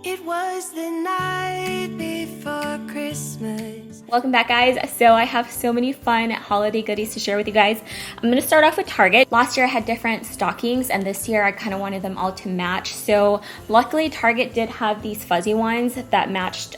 It was the night before Christmas. Welcome back, guys. So I have so many fun holiday goodies to share with you guys. I'm going to start off with Target. Last year I had different stockings, and this year I kind of wanted them all to match. So luckily Target did have these fuzzy ones that matched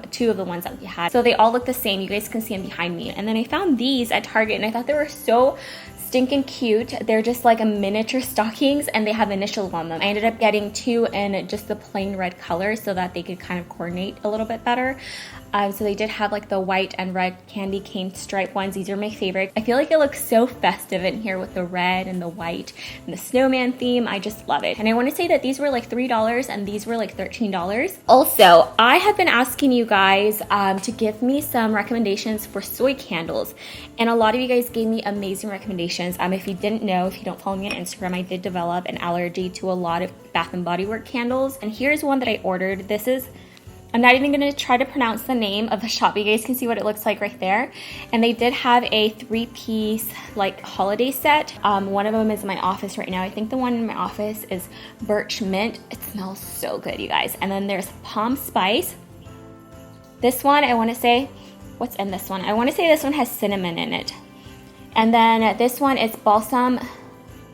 two of the ones that we had. So they all look the same. You guys can see them behind me. And then I found these at Target, and I thought they were so stinking cute. They're just like a miniature stockings, and they have initials on them. I ended up getting two in just the plain red color so that they could kind of coordinate a little bit better. So they did have like the white and red candy cane stripe ones. These are my favorite. I feel like it looks so festive in here with the red and the white and the snowman theme. I just love it. And I want to say that these were like $3 and these were like $13. Also, I have been asking you guys to give me some recommendations for soy candles. And a lot of you guys gave me amazing recommendations. If you didn't know, if you don't follow me on Instagram, I did develop an allergy to a lot of Bath & Body Works candles. And here's one that I ordered. This is, I'm not even going to try to pronounce the name of the shop. You guys can see what it looks like right there. And they did have a 3-piece like holiday set. One of them is in my office right now. I think the one in my office is birch mint. It smells so good, you guys. And then there's palm spice. This one, I want to say, what's in this one? I want to say this one has cinnamon in it. And then this one is balsam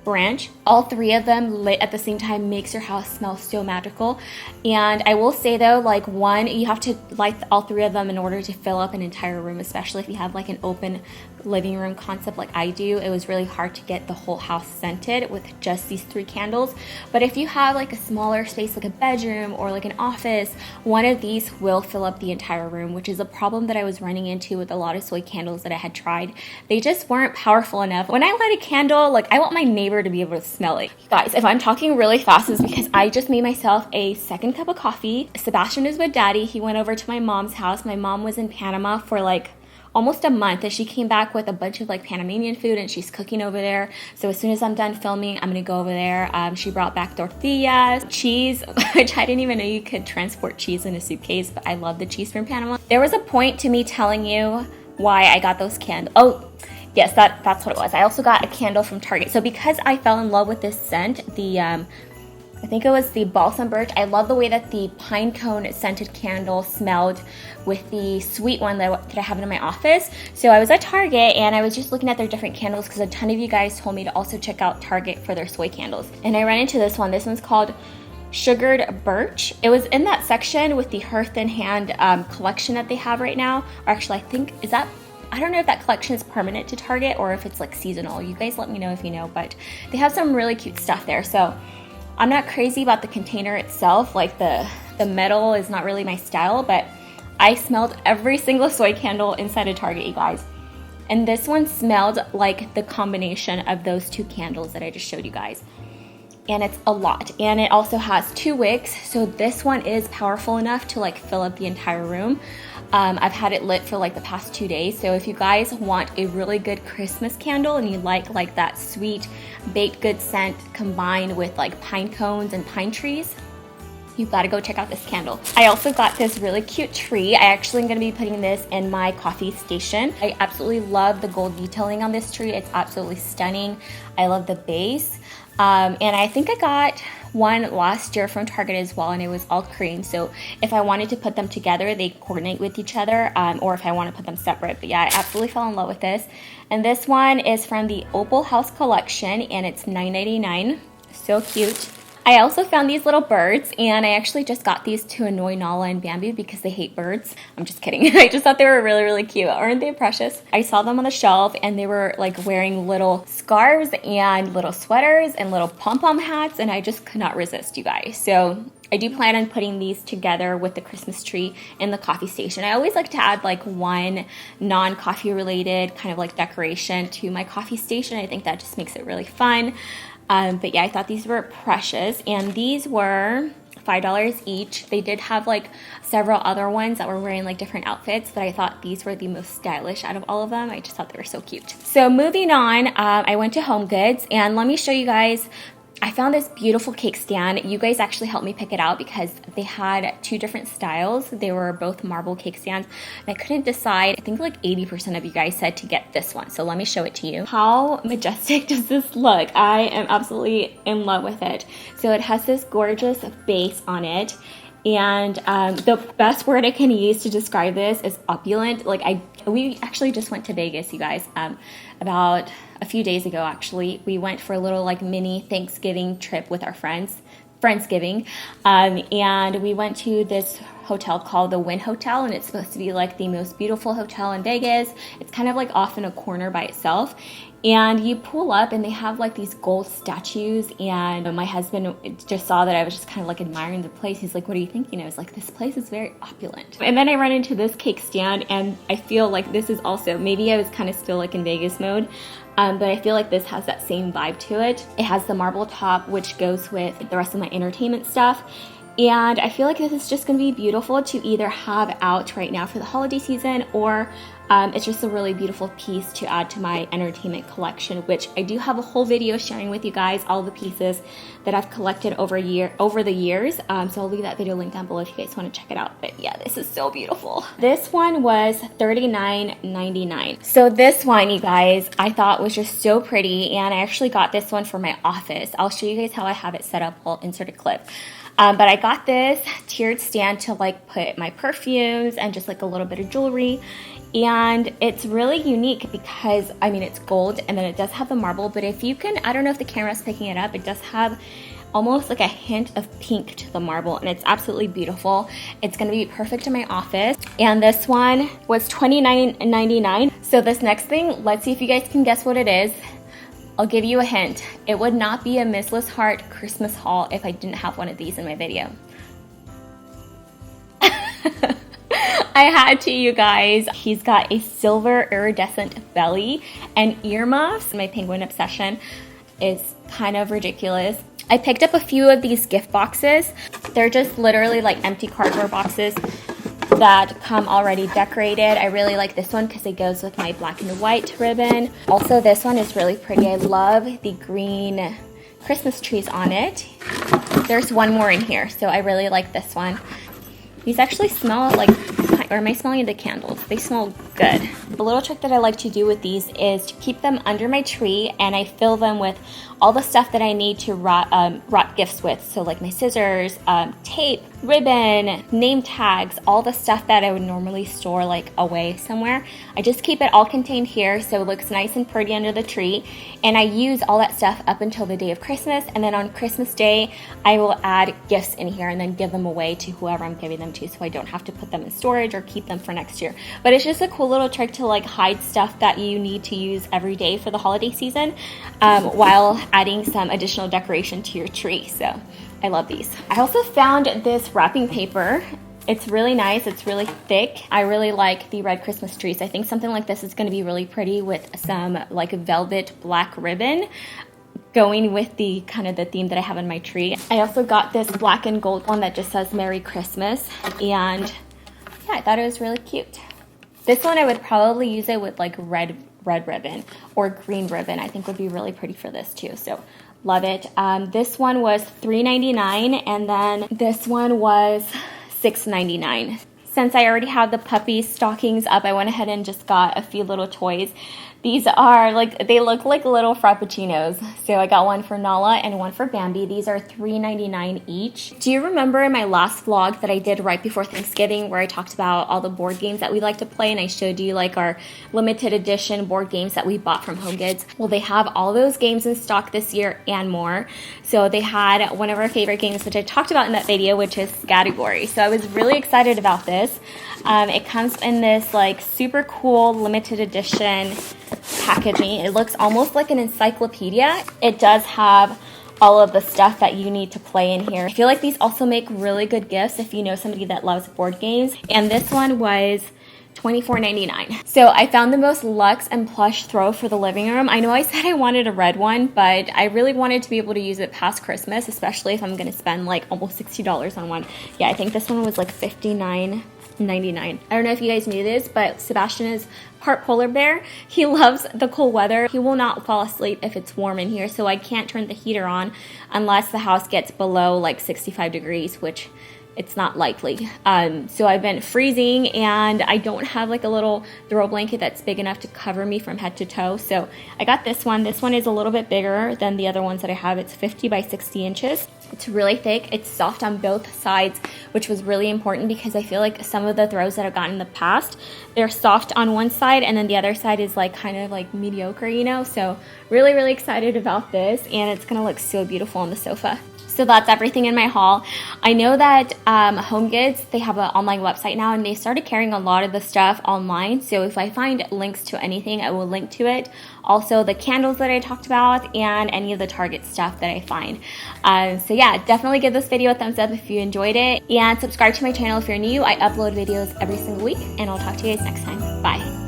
branch. All three of them lit at the same time makes your house smell so magical. And I will say though, like one, you have to light all three of them in order to fill up an entire room, especially if you have like an open living room concept like I do. It was really hard to get the whole house scented with just these 3 candles. But if you have like a smaller space, like a bedroom or like an office, one of these will fill up the entire room, which is a problem that I was running into with a lot of soy candles that I had tried. They just weren't powerful enough. When I light a candle, like I want my neighbor to be able to smell it. Guys, if I'm talking really fast, it's because I just made myself a second cup of coffee. Sebastian is with Daddy. He went over to my mom's house. My mom was in Panama for like almost a month, and she came back with a bunch of like Panamanian food, and she's cooking over there. So as soon as I'm done filming, I'm gonna go over there. She brought back tortillas, cheese, which I didn't even know you could transport cheese in a suitcase, but I love the cheese from Panama. There was a point to me telling you why I got those candles. Oh, yes, that's what it was. I also got a candle from Target. So because I fell in love with this scent, I think it was the balsam birch. I love the way that the pine cone scented candle smelled with the sweet one that I have in my office. So I was at Target and I was just looking at their different candles because a ton of you guys told me to also check out Target for their soy candles. And I ran into this one. This one's called Sugared Birch. It was in that section with the Hearth and Hand collection that they have right now. Or actually, I don't know if that collection is permanent to Target or if it's like seasonal. You guys let me know if you know, but they have some really cute stuff there. So I'm not crazy about the container itself. Like the metal is not really my style, but I smelled every single soy candle inside of Target, you guys. And this one smelled like the combination of those 2 candles that I just showed you guys. And it's a lot. And it also has 2 wicks. So this one is powerful enough to like fill up the entire room. I've had it lit for like the past 2 days. So if you guys want a really good Christmas candle and you like that sweet baked good scent combined with like pine cones and pine trees, you've got to go check out this candle. I also got this really cute tree. I actually am going to be putting this in my coffee station. I absolutely love the gold detailing on this tree. It's absolutely stunning. I love the base. And I think I got one last year from Target as well, and it was all cream. So if I wanted to put them together, they coordinate with each other, or if I want to put them separate. But yeah, I absolutely fell in love with this. And this one is from the Opal House collection, and it's $9.99. So cute. I also found these little birds, and I actually just got these to annoy Nala and Bambi because they hate birds. I'm just kidding. I just thought they were really, really cute. Aren't they precious? I saw them on the shelf, and they were like wearing little scarves and little sweaters and little pom-pom hats, and I just could not resist, you guys. So I do plan on putting these together with the Christmas tree in the coffee station. I always like to add like one non-coffee related kind of like decoration to my coffee station. I think that just makes it really fun. But yeah, I thought these were precious, and these were $5 each. They did have like several other ones that were wearing like different outfits, but I thought these were the most stylish out of all of them. I just thought they were so cute. So moving on, I went to Homegoods, and let me show you guys I found this beautiful cake stand. You guys actually helped me pick it out because they had two different styles. They were both marble cake stands, and I couldn't decide. I think like 80% of you guys said to get this one. So let me show it to you. How majestic does this look? I am absolutely in love with it. So it has this gorgeous base on it, And the best word I can use to describe this is opulent. Like we actually just went to Vegas, you guys, about a few days ago. Actually, we went for a little like mini Thanksgiving trip with our Friendsgiving, and we went to this hotel called the Wynn Hotel, and it's supposed to be like the most beautiful hotel in Vegas. It's kind of like off in a corner by itself. And you pull up and they have like these gold statues, and my husband just saw that I was just kind of like admiring the place. He's like, what are you thinking? I was like, this place is very opulent. And then I run into this cake stand, and I feel like this is also, maybe I was kind of still like in Vegas mode, but I feel like this has that same vibe to it. It has the marble top, which goes with the rest of my entertainment stuff. And I feel like this is just going to be beautiful to either have out right now for the holiday season, or it's just a really beautiful piece to add to my entertainment collection, which I do have a whole video sharing with you guys all the pieces that I've collected over the years. So I'll leave that video link down below if you guys want to check it out. But yeah, this is so beautiful. This one was $39.99. So this one, you guys, I thought was just so pretty, and I actually got this one for my office. I'll show you guys how I have it set up. I'll insert a clip. But I got this tiered stand to like put my perfumes and just like a little bit of jewelry. And it's really unique because, I mean, it's gold and then it does have the marble, but if you can, I don't know if the camera's picking it up, it does have almost like a hint of pink to the marble, and it's absolutely beautiful. It's gonna be perfect in my office. And this one was $29.99. So this next thing, let's see if you guys can guess what it is. I'll give you a hint. It would not be a MissLizHeart Christmas haul if I didn't have one of these in my video. I had to, you guys. He's got a silver iridescent belly and earmuffs. My penguin obsession is kind of ridiculous. I picked up a few of these gift boxes. They're just literally like empty cardboard boxes that come already decorated. I really like this one because it goes with my black and white ribbon. Also, this one is really pretty. I love the green Christmas trees on it. There's one more in here, so I really like this one. These actually smell like, or am I smelling the candles? They smell good. The little trick that I like to do with these is to keep them under my tree, and I fill them with all the stuff that I need to wrap gifts with. So like my scissors, tape, ribbon, name tags, all the stuff that I would normally store like away somewhere. I just keep it all contained here so it looks nice and pretty under the tree. And I use all that stuff up until the day of Christmas. And then on Christmas Day, I will add gifts in here and then give them away to whoever I'm giving them to, so I don't have to put them in storage or keep them for next year. But it's just a cool little trick to like hide stuff that you need to use every day for the holiday season, while adding some additional decoration to your tree. So I love these. I also found this wrapping paper. It's really nice. It's really thick. I really like the red Christmas trees. I think something like this is going to be really pretty with some like velvet black ribbon going with the kind of the theme that I have in my tree. I also got this black and gold one that just says Merry Christmas, and yeah, I thought it was really cute. This one I would probably use it with like red ribbon or green ribbon. I think would be really pretty for this too. So love it. This one was $3.99, and then this one was $6.99. Since I already have the puppy stockings up, I went ahead and just got a few little toys. These are like, they look like little frappuccinos. So I got one for Nala and one for Bambi. These are $3.99 each. Do you remember in my last vlog that I did right before Thanksgiving where I talked about all the board games that we like to play, and I showed you like our limited edition board games that we bought from Homegoods? Well, they have all those games in stock this year and more. So they had one of our favorite games, which I talked about in that video, which is Decor. So I was really excited about this. It comes in this like super cool limited edition packaging. It looks almost like an encyclopedia. It does have all of the stuff that you need to play in here. I feel like these also make really good gifts if you know somebody that loves board games. And this one was $24.99. So I found the most luxe and plush throw for the living room. I know I said I wanted a red one, but I really wanted to be able to use it past Christmas, especially if I'm going to spend like almost $60 on one. Yeah, I think this one was like $59.99. I don't know if you guys knew this, but Sebastian is part polar bear. He loves the cold weather. He will not fall asleep if it's warm in here, so I can't turn the heater on unless the house gets below like 65 degrees, which it's not likely. So I've been freezing, and I don't have like a little throw blanket that's big enough to cover me from head to toe. So I got this one. This one is a little bit bigger than the other ones that I have. It's 50 by 60 inches. It's really thick. It's soft on both sides, which was really important because I feel like some of the throws that I've gotten in the past, they're soft on one side and then the other side is like kind of like mediocre, you know? So really, really excited about this, and it's gonna look so beautiful on the sofa. So that's everything in my haul. I know that Homegoods, they have an online website now, and they started carrying a lot of the stuff online. So if I find links to anything, I will link to it. Also the candles that I talked about and any of the Target stuff that I find. So yeah, definitely give this video a thumbs up if you enjoyed it, and subscribe to my channel if you're new. I upload videos every single week, and I'll talk to you guys next time. Bye.